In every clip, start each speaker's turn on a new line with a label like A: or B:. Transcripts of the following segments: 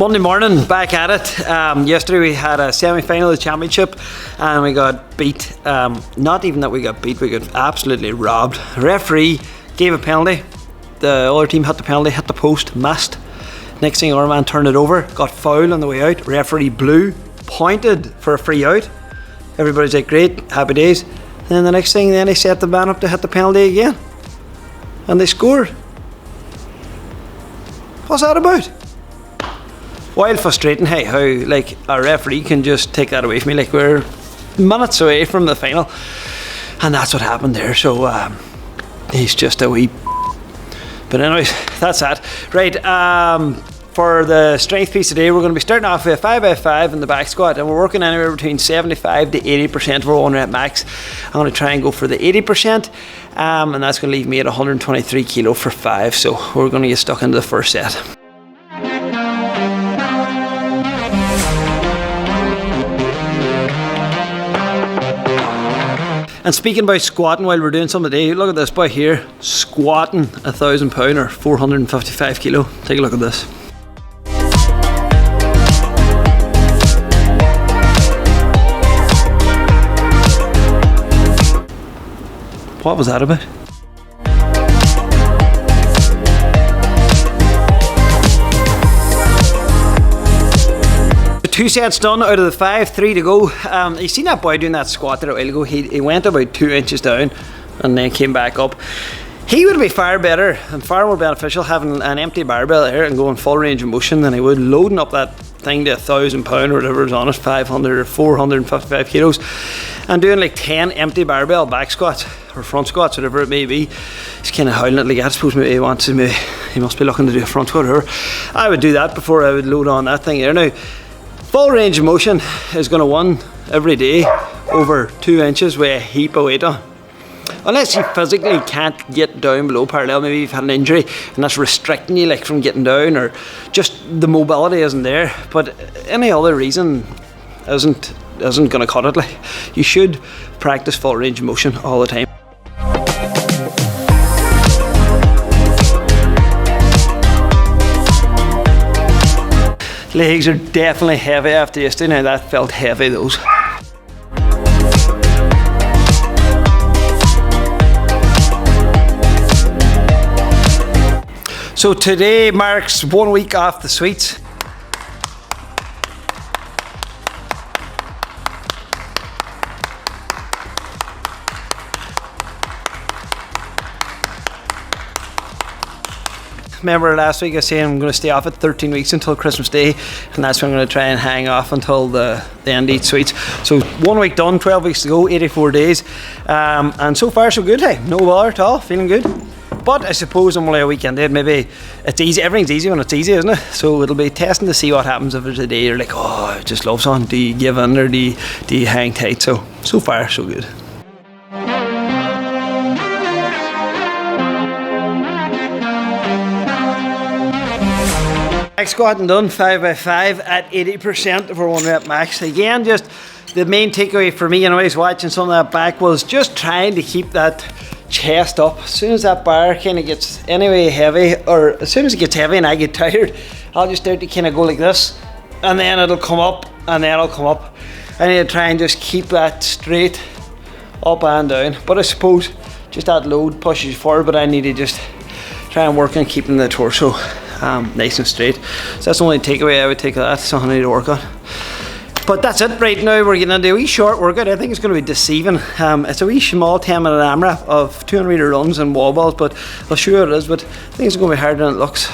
A: Monday morning, back at it. Yesterday we had a semi-final of the championship and we got beat. Not even that we got beat, we got absolutely robbed. The referee gave a penalty. The other team hit the penalty, hit the post, missed. Next thing, our man turned it over, got fouled on the way out. Referee blew, pointed for a free out. Everybody's like, great, happy days. And then the next thing, then they set the man up to hit the penalty again. And they scored. What's that about? Wild frustrating, hey, how like a referee can just take that away from me. Like, we're minutes away from the final, and that's what happened there. So he's just a wee. But anyways, that's that. Right, for the strength piece today, we're going to be starting off with a 5x5 in the back squat, and we're working anywhere between 75 to 80% of our 1 rep max. I'm going to try and go for the 80%, and that's going to leave me at 123 kilo for 5. So we're going to get stuck into the first set. And speaking about squatting while we're doing something today, look at this boy here, squatting 1,000 pound or 455 kilo. Take a look at this. What was that about? Two sets done out of the 5, 3 to go. You seen that boy doing that squat there a while ago? He went about 2 inches down and then came back up. He would be far better and far more beneficial having an empty barbell there and going full range of motion than he would loading up that thing to 1,000 pound or whatever is on it, 500 or 455 kilos, and doing like 10 empty barbell back squats or front squats, whatever it may be. He's kind of howling it like, I suppose maybe he must be looking to do a front squat or whatever. I would do that before I would load on that thing there. Now, full range of motion is going to win every day over 2 inches with a heap of weight on. Unless you physically can't get down below parallel, maybe you've had an injury and that's restricting you like from getting down, or just the mobility isn't there. But any other reason isn't going to cut it. Like, you should practice full range of motion all the time. Legs are definitely heavy after yesterday. Now that felt heavy, those. So today marks 1 week off the sweets. Remember last week I said I'm going to stay off it 13 weeks until Christmas Day, and that's when I'm going to try and hang off until the end eat sweets. So 1 week done, 12 weeks to go, 84 days, and so far so good. Hey, no bother at all, feeling good. But I suppose I'm only a weekend ahead. Maybe it's easy. Everything's easy when it's easy, isn't it? So it'll be testing to see what happens if there's a day you're like, oh, I just love something. Do you give in or do you hang tight? So far so good. Back squatting done, 5x5 at 80% of our 1 rep max. Again, just the main takeaway for me anyways watching some of that back was just trying to keep that chest up. As soon as that bar kind of gets anyway heavy, or as soon as it gets heavy and I get tired, I'll just start to kind of go like this, and then it'll come up, and then it'll come up. I need to try and just keep that straight up and down. But I suppose just that load pushes you forward, but I need to just try and work on keeping the torso nice and straight. So that's the only takeaway I would take of that. Something I need to work on. But that's it. Right now we're getting into a wee short workout. I think it's going to be deceiving. It's a wee small 10-minute AMRAP of 200 metre runs and wall balls, but I'll show you what it is. But I think it's going to be harder than it looks.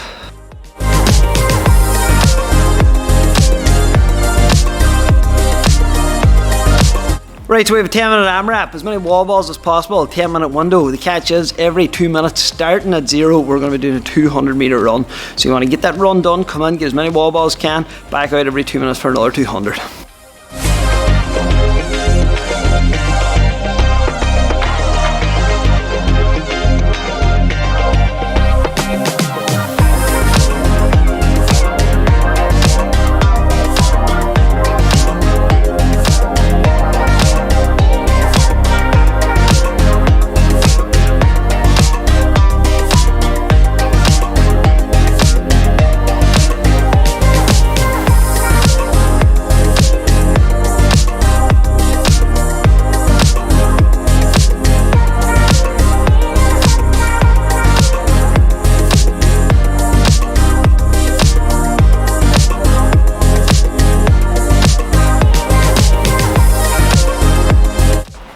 A: Right, so we have a 10-minute AMRAP, as many wall balls as possible, 10-minute window. The catch is every 2 minutes, starting at 0, we're going to be doing a 200 metre run. So you want to get that run done, come in, get as many wall balls as can, back out every 2 minutes for another 200.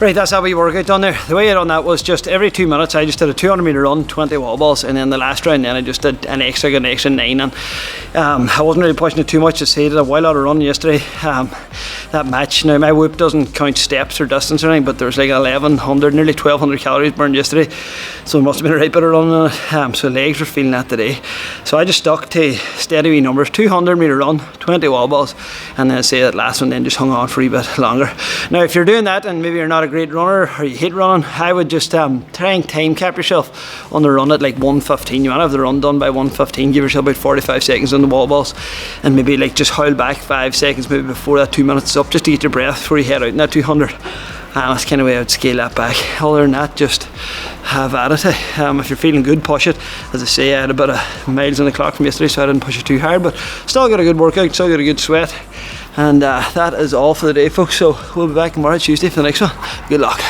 A: Right, that's how we workout done there. The way I done that was just every 2 minutes I just did a 200 metre run, 20 wall balls, and then the last round then I just did an extra 9, and I wasn't really pushing it too much. I did a while out of run yesterday. That match, now my whoop doesn't count steps or distance or anything, but there was like 1100, nearly 1200 calories burned yesterday, so it must have been a right bit of running on it. So legs were feeling that today, so I just stuck to steady wee numbers, 200 metre run, 20 wall balls, and then I say that last one then just hung on for a bit longer. Now if you're doing that and maybe you're not a great runner or you hate running, I would just try and time cap yourself on the run at like 1:15. You want to have the run done by 1:15, give yourself about 45 seconds on the wall balls, and maybe like just howl back 5 seconds maybe before that 2 minutes is up, just to get your breath before you head out in that 200. That's kind of the way I would scale that back. Other than that, just have at it. If you're feeling good, push it. As I say, I had a bit of miles on the clock from yesterday, so I didn't push it too hard, but still got a good workout, still got a good sweat. And that is all for the day, folks. So we'll be back tomorrow, Tuesday, for the next one. Good luck.